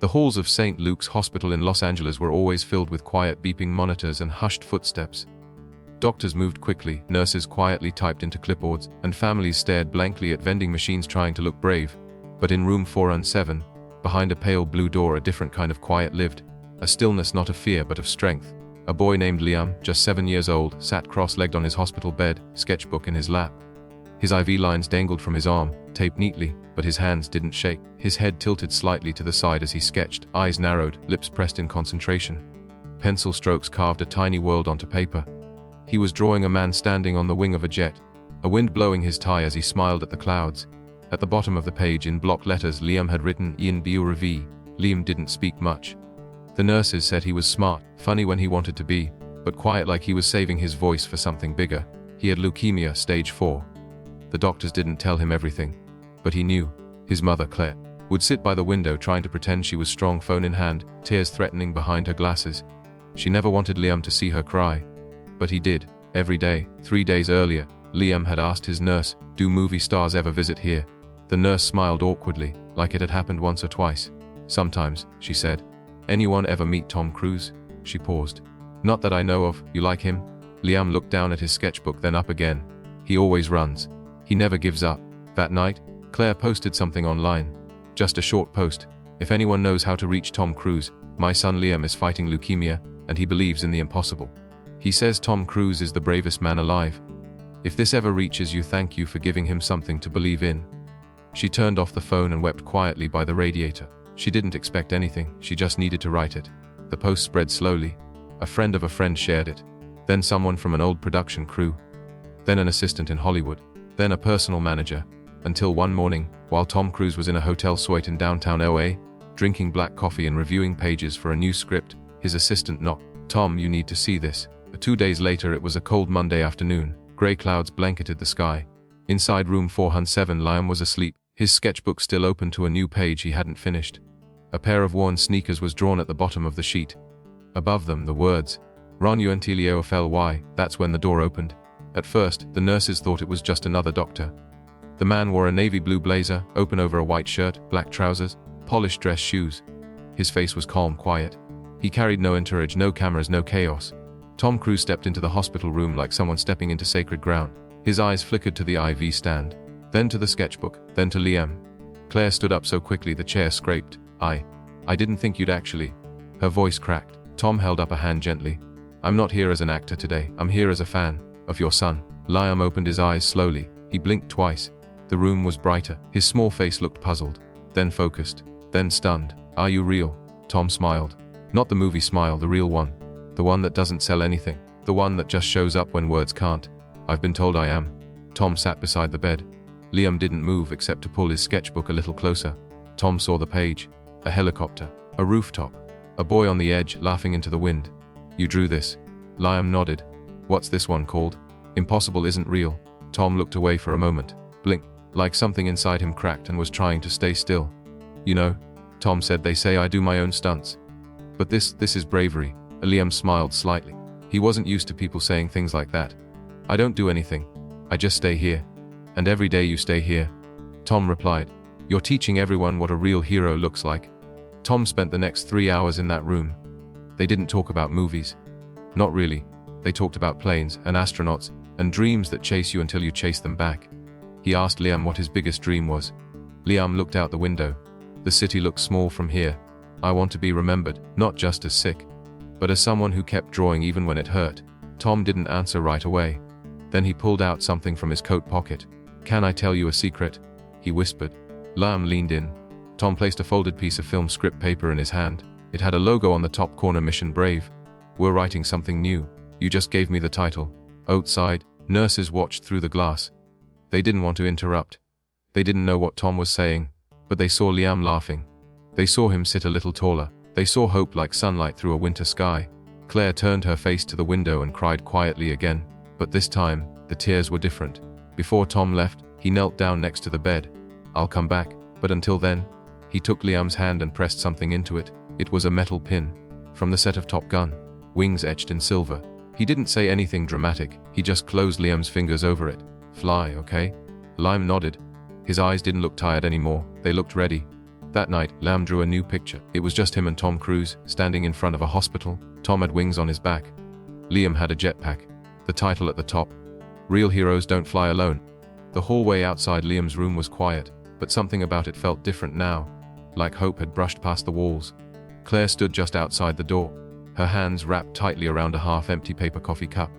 The halls of St. Luke's Hospital in Los Angeles were always filled with quiet beeping monitors and hushed footsteps. Doctors moved quickly, nurses quietly typed into clipboards, and families stared blankly at vending machines trying to look brave. But in room 407, behind a pale blue door, a different kind of quiet lived, a stillness not of fear but of strength. A boy named Liam, just 7 years old, sat cross-legged on his hospital bed, sketchbook in his lap. His IV lines dangled from his arm, taped neatly, but his hands didn't shake. His head tilted slightly to the side as he sketched, eyes narrowed, lips pressed in concentration. Pencil strokes carved a tiny world onto paper. He was drawing a man standing on the wing of a jet, a wind blowing his tie as he smiled at the clouds. At the bottom of the page in block letters Liam had written in Biographies. Liam didn't speak much. The nurses said he was smart, funny when he wanted to be, but quiet like he was saving his voice for something bigger. He had leukemia, stage 4. The doctors didn't tell him everything, but he knew. His mother, Claire, would sit by the window trying to pretend she was strong, phone in hand, tears threatening behind her glasses. She never wanted Liam to see her cry. But he did, every day. 3 days earlier, Liam had asked his nurse, "Do movie stars ever visit here?" The nurse smiled awkwardly, like it had happened once or twice. "Sometimes," she said. "Anyone ever meet Tom Cruise?" She paused. "Not that I know of. You like him?" Liam looked down at his sketchbook, then up again. "He always runs. He never gives up." That night, Claire posted something online. Just a short post. "If anyone knows how to reach Tom Cruise, my son Liam is fighting leukemia, and he believes in the impossible. He says Tom Cruise is the bravest man alive. If this ever reaches you, thank you for giving him something to believe in." She turned off the phone and wept quietly by the radiator. She didn't expect anything, she just needed to write it. The post spread slowly. A friend of a friend shared it. Then someone from an old production crew. Then an assistant in Hollywood. Then a personal manager. Until one morning, while Tom Cruise was in a hotel suite in downtown LA, drinking black coffee and reviewing pages for a new script, his assistant knocked. "Tom, you need to see this." 2 days later, it was a cold Monday afternoon. Gray clouds blanketed the sky. Inside room 407, Liam was asleep, his sketchbook still open to a new page he hadn't finished. A pair of worn sneakers was drawn at the bottom of the sheet. Above them, the words, "Ron Untiliofly." That's when the door opened. At first, the nurses thought it was just another doctor. The man wore a navy blue blazer, open over a white shirt, black trousers, polished dress shoes. His face was calm, quiet. He carried no entourage, no cameras, no chaos. Tom Cruise stepped into the hospital room like someone stepping into sacred ground. His eyes flickered to the IV stand, then to the sketchbook, then to Liam. Claire stood up so quickly the chair scraped. I didn't think you'd actually." Her voice cracked. Tom held up a hand gently. "I'm not here as an actor today. I'm here as a fan of your son." Liam opened his eyes slowly. He blinked twice. The room was brighter. His small face looked puzzled, then focused, then stunned. "Are you real?" Tom smiled. Not the movie smile, the real one. The one that doesn't sell anything. The one that just shows up when words can't. "I've been told I am." Tom sat beside the bed. Liam didn't move except to pull his sketchbook a little closer. Tom saw the page. A helicopter. A rooftop. A boy on the edge, laughing into the wind. "You drew this?" Liam nodded. "What's this one called?" "Impossible Isn't Real." Tom looked away for a moment. Blinked, like something inside him cracked and was trying to stay still. "You know," Tom said, "they say I do my own stunts. But this is bravery." Liam smiled slightly. He wasn't used to people saying things like that. "I don't do anything. I just stay here. And every day you stay here." Tom replied. "You're teaching everyone what a real hero looks like." Tom spent the next 3 hours in that room. They didn't talk about movies. Not really. They talked about planes and astronauts and dreams that chase you until you chase them back. He asked Liam what his biggest dream was. Liam looked out the window. "The city looks small from here. I want to be remembered, not just as sick, but as someone who kept drawing even when it hurt." Tom didn't answer right away. Then he pulled out something from his coat pocket. "Can I tell you a secret?" he whispered. Liam leaned in. Tom placed a folded piece of film script paper in his hand. It had a logo on the top corner, Mission Brave. "We're writing something new. You just gave me the title." Outside, nurses watched through the glass. They didn't want to interrupt. They didn't know what Tom was saying, but they saw Liam laughing. They saw him sit a little taller. They saw hope like sunlight through a winter sky. Claire turned her face to the window and cried quietly again. But this time, the tears were different. Before Tom left, he knelt down next to the bed. "I'll come back, but until then..." He took Liam's hand and pressed something into it. It was a metal pin. From the set of Top Gun. Wings etched in silver. He didn't say anything dramatic. He just closed Liam's fingers over it. "Fly, okay?" Liam nodded. His eyes didn't look tired anymore. They looked ready. That night, Liam drew a new picture. It was just him and Tom Cruise, standing in front of a hospital. Tom had wings on his back. Liam had a jetpack. The title at the top: Real Heroes Don't Fly Alone. The hallway outside Liam's room was quiet, but something about it felt different now, like hope had brushed past the walls. Claire stood just outside the door, her hands wrapped tightly around a half-empty paper coffee cup.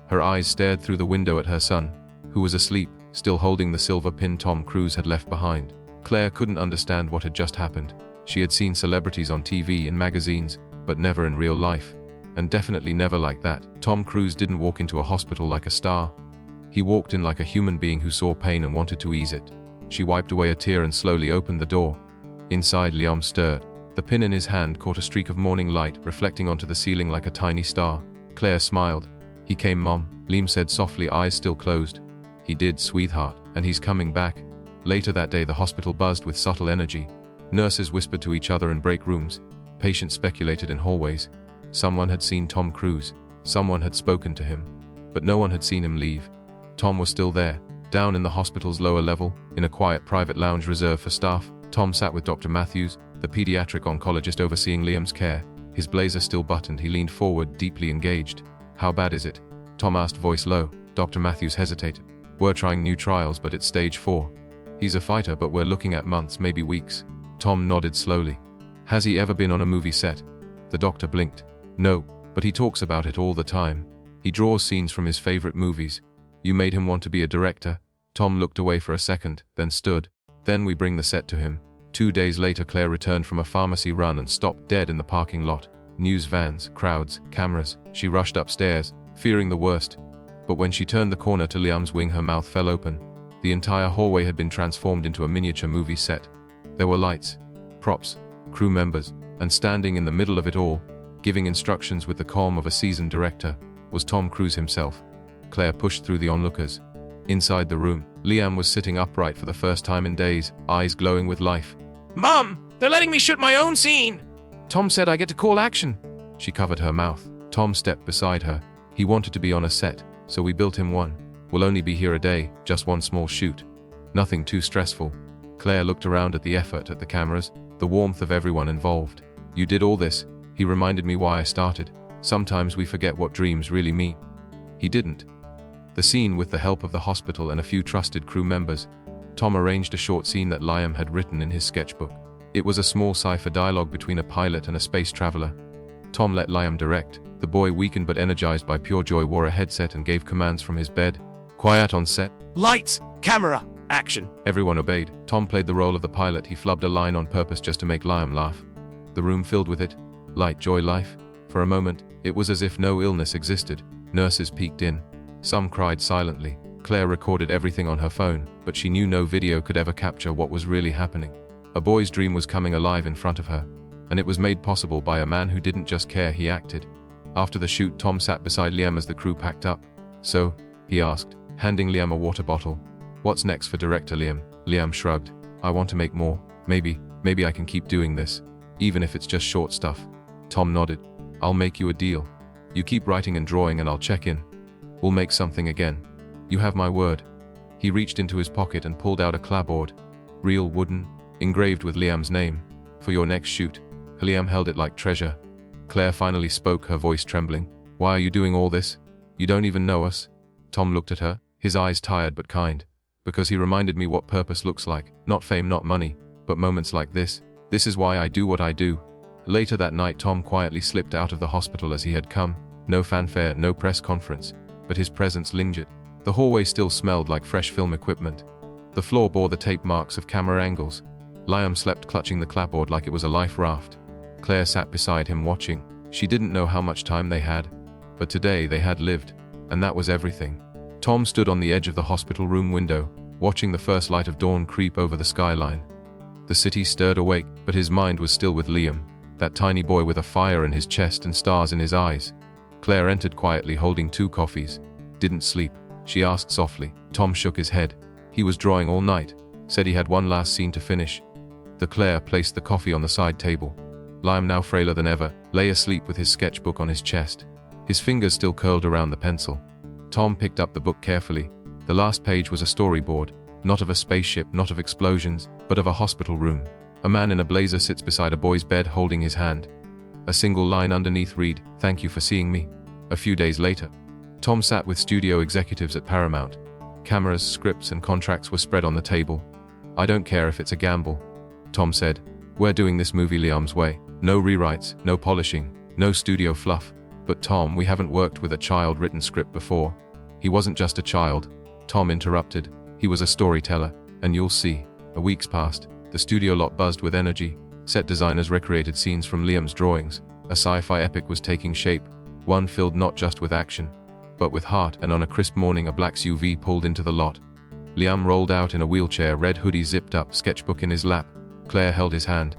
Her eyes stared through the window at her son, who was asleep, still holding the silver pin Tom Cruise had left behind. Claire couldn't understand what had just happened. She had seen celebrities on TV and magazines, but never in real life. And definitely never like that. Tom Cruise didn't walk into a hospital like a star. He walked in like a human being who saw pain and wanted to ease it. She wiped away a tear and slowly opened the door. Inside, Liam stirred. The pin in his hand caught a streak of morning light, reflecting onto the ceiling like a tiny star. Claire smiled. "He came, Mom," Liam said softly, eyes still closed. "He did, sweetheart, and he's coming back." Later that day, the hospital buzzed with subtle energy. Nurses whispered to each other in break rooms. Patients speculated in hallways. Someone had seen Tom Cruise. Someone had spoken to him. But no one had seen him leave. Tom was still there, down in the hospital's lower level, in a quiet private lounge reserved for staff. Tom sat with Dr. Matthews, the pediatric oncologist overseeing Liam's care. His blazer still buttoned, he leaned forward, deeply engaged. "How bad is it?" Tom asked, voice low. Dr. Matthews hesitated. "We're trying new trials, but it's stage 4. He's a fighter, but we're looking at months, maybe weeks." Tom nodded slowly. "Has he ever been on a movie set?" The doctor blinked. "No, but he talks about it all the time. He draws scenes from his favorite movies." "You made him want to be a director?" Tom looked away for a second, then stood. "Then we bring the set to him." 2 days later, Claire returned from a pharmacy run and stopped dead in the parking lot. News vans, crowds, cameras. She rushed upstairs, fearing the worst. But when she turned the corner to Liam's wing, her mouth fell open. The entire hallway had been transformed into a miniature movie set. There were lights, props, crew members, and standing in the middle of it all, giving instructions with the calm of a seasoned director, was Tom Cruise himself. Claire pushed through the onlookers. Inside the room, Liam was sitting upright for the first time in days, eyes glowing with life. "Mom, they're letting me shoot my own scene!" "Tom said I get to call action." She covered her mouth. Tom stepped beside her. "He wanted to be on a set, so we built him one. We'll only be here a day, just one small shoot. Nothing too stressful." Claire looked around at the effort, at the cameras, the warmth of everyone involved. "You did all this." He reminded me why I started. Sometimes we forget what dreams really mean. He didn't. The scene, with the help of the hospital and a few trusted crew members, Tom arranged a short scene that Liam had written in his sketchbook. It was a small cipher dialogue between a pilot and a space traveler. Tom let Liam direct. The boy, weakened but energized by pure joy, wore a headset and gave commands from his bed. "Quiet on set. Lights, camera, action." Everyone obeyed. Tom played the role of the pilot. He flubbed a line on purpose just to make Liam laugh. The room filled with it. Light, joy, life. For a moment, it was as if no illness existed. Nurses peeked in. Some cried silently. Claire recorded everything on her phone, but she knew no video could ever capture what was really happening. A boy's dream was coming alive in front of her, and it was made possible by a man who didn't just care, he acted. After the shoot, Tom sat beside Liam as the crew packed up. "So?" he asked, handing Liam a water bottle. "What's next for director, Liam?" Liam shrugged. "I want to make more. Maybe I can keep doing this, even if it's just short stuff." Tom nodded. "I'll make you a deal. You keep writing and drawing and I'll check in. We'll make something again. You have my word." He reached into his pocket and pulled out a clapboard. Real wooden, engraved with Liam's name. "For your next shoot." Liam held it like treasure. Claire finally spoke, her voice trembling. "Why are you doing all this? You don't even know us." Tom looked at her, his eyes tired but kind. "Because he reminded me what purpose looks like. Not fame, not money, but moments like this. This is why I do what I do." Later that night, Tom quietly slipped out of the hospital as he had come. No fanfare, no press conference, but his presence lingered. The hallway still smelled like fresh film equipment. The floor bore the tape marks of camera angles. Liam slept clutching the clapboard like it was a life raft. Claire sat beside him watching. She didn't know how much time they had, but today they had lived, and that was everything. Tom stood on the edge of the hospital room window, watching the first light of dawn creep over the skyline. The city stirred awake, but his mind was still with Liam, that tiny boy with a fire in his chest and stars in his eyes. Claire entered quietly, holding 2 coffees. "Didn't sleep?" she asked softly. Tom shook his head. He was drawing all night. Said he had one last scene to finish. Claire placed the coffee on the side table. Liam, now frailer than ever, lay asleep with his sketchbook on his chest. His fingers still curled around the pencil. Tom picked up the book carefully. The last page was a storyboard, not of a spaceship, not of explosions, but of a hospital room. A man in a blazer sits beside a boy's bed holding his hand. A single line underneath read, "Thank you for seeing me." A few days later, Tom sat with studio executives at Paramount. Cameras, scripts, and contracts were spread on the table. "I don't care if it's a gamble," Tom said. "We're doing this movie Liam's way. No rewrites, no polishing, no studio fluff." "But Tom, we haven't worked with a child-written script before." "He wasn't just a child," Tom interrupted. "He was a storyteller, and you'll see." A week's passed. The studio lot buzzed with energy. Set designers recreated scenes from Liam's drawings. A sci-fi epic was taking shape, one filled not just with action, but with heart. And on a crisp morning, a black SUV pulled into the lot. Liam rolled out in a wheelchair, red hoodie zipped up, sketchbook in his lap. Claire held his hand.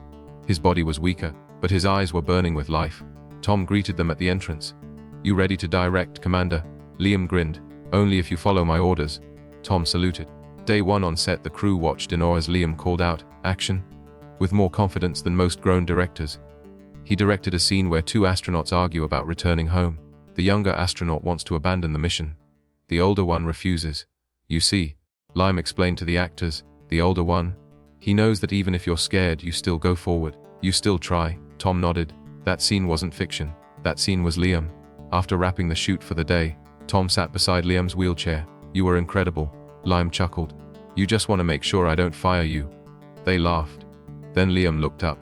His body was weaker, but his eyes were burning with life. Tom greeted them at the entrance. "You ready to direct, Commander?" Liam grinned. "Only if you follow my orders." Tom saluted. Day one on set, the crew watched in awe as Liam called out, "Action!" with more confidence than most grown directors. He directed a scene where two astronauts argue about returning home. The younger astronaut wants to abandon the mission. The older one refuses. "You see," Liam explained to the actors, "the older one, he knows that even if you're scared, you still go forward. You still try." Tom nodded. That scene wasn't fiction. That scene was Liam. After wrapping the shoot for the day, Tom sat beside Liam's wheelchair. "You were incredible," Liam chuckled. "You just want to make sure I don't fire you." They laughed. Then Liam looked up.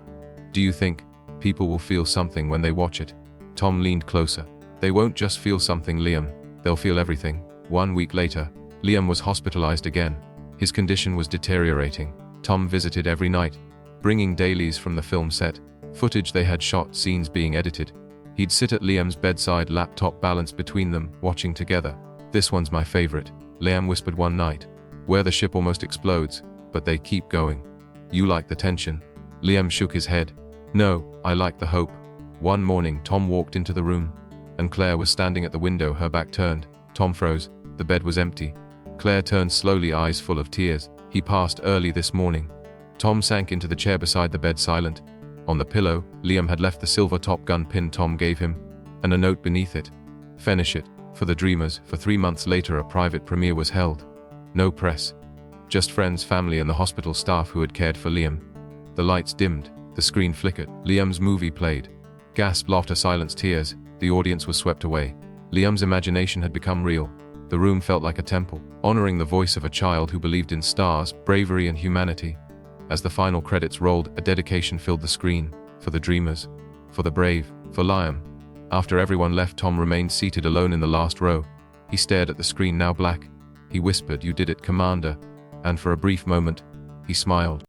"Do you think people will feel something when they watch it?" Tom leaned closer. "They won't just feel something, Liam. They'll feel everything." 1 week later, Liam was hospitalized again. His condition was deteriorating. Tom visited every night, bringing dailies from the film set, footage they had shot, scenes being edited. He'd sit at Liam's bedside, laptop balanced between them, watching together. "This one's my favorite," Liam whispered one night, "where the ship almost explodes, but they keep going." "You like the tension?" Liam shook his head. "No, I like the hope." One morning, Tom walked into the room, and Claire was standing at the window, her back turned. Tom froze. The bed was empty. Claire turned slowly, eyes full of tears. "He passed early this morning." Tom sank into the chair beside the bed, silent. On the pillow, Liam had left the silver Top Gun pin Tom gave him, and a note beneath it. "Finish it. For the dreamers." For 3 months later, a private premiere was held. No press. Just friends, family, and the hospital staff who had cared for Liam. The lights dimmed. The screen flickered. Liam's movie played. Gasp, laughter, silence, tears. The audience was swept away. Liam's imagination had become real. The room felt like a temple, honoring the voice of a child who believed in stars, bravery, and humanity. As the final credits rolled, a dedication filled the screen. For the dreamers. For the brave. For Liam. After everyone left, Tom remained seated alone in the last row. He stared at the screen, now black. He whispered, "You did it, Commander." And for a brief moment, he smiled.